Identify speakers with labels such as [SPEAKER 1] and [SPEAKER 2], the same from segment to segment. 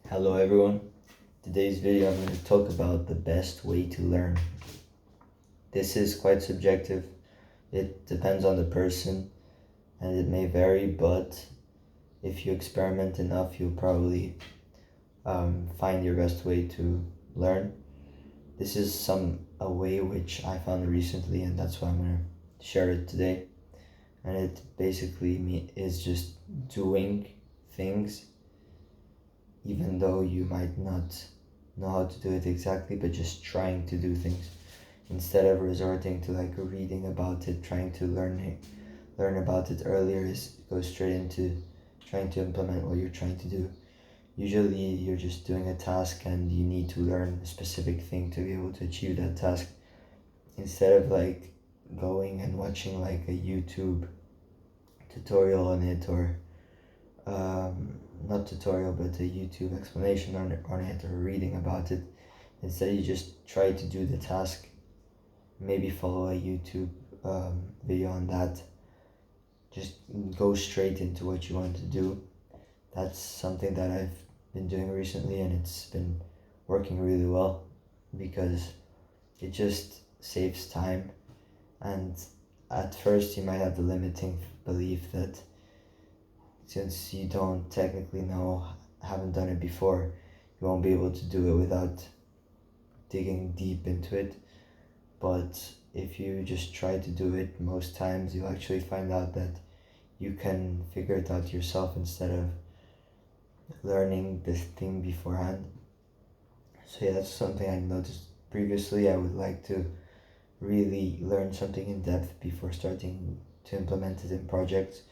[SPEAKER 1] Hello everyone. Today's video I'm going to talk about the best way to learn. This is quite subjective. It depends on the person and it may vary, but if you experiment enough you'll probably find your best way to learn. This is a way which I found recently, and that's why I'm going to share it today. And it basically is just doing things even though you might not know how to do it exactly, but just trying to do things instead of resorting to like reading about it, trying to learn about it earlier. Is go straight into trying to implement what you're trying to do. Usually you're just doing a task and you need to learn a specific thing to be able to achieve that task, instead of like going and watching like a YouTube tutorial on it, or not tutorial but a YouTube explanation on it, or reading about it. Instead you just try to do the task, maybe follow a YouTube video on that, just go straight into what you want to do. That's something that I've been doing recently and it's been working really well, because it just saves time. And at first you might have the limiting belief that since you don't technically know, haven't done it before, you won't be able to do it without digging deep into it. But if you just try to do it, most times you'll actually find out that you can figure it out yourself instead of learning this thing beforehand. So yeah, that's something I noticed previously. I would like to really learn something in depth before starting to implement it in projects.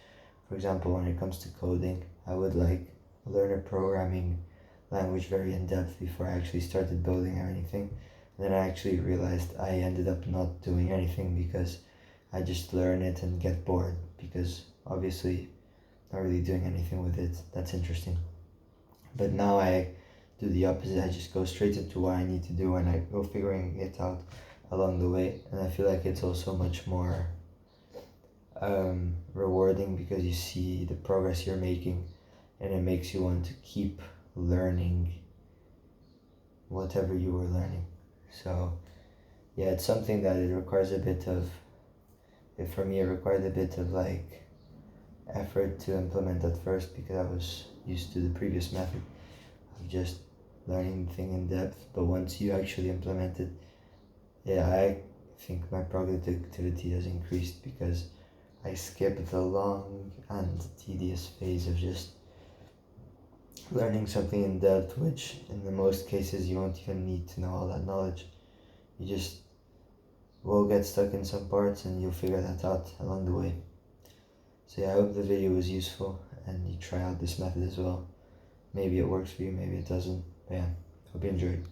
[SPEAKER 1] For example, when it comes to coding, I would like learn a programming language very in depth before I actually started building or anything. And then I actually realized I ended up not doing anything because I just learn it and get bored, because obviously not really doing anything with it that's interesting. But now I do the opposite. I just go straight into what I need to do and I go figuring it out along the way. And I feel like it's also much more rewarding, because you see the progress you're making and it makes you want to keep learning whatever you were learning. So yeah, it's something that it requires a bit of, for me it required a bit of like effort to implement at first, because I was used to the previous method of just learning the thing in depth. But once you actually implement it, yeah, I think my productivity has increased, because I skipped the long and tedious phase of just learning something in depth, which in the most cases you won't even need to know all that knowledge. You just will get stuck in some parts and you'll figure that out along the way. So yeah, I hope the video was useful and you try out this method as well. Maybe it works for you, maybe it doesn't. But yeah, hope you enjoyed.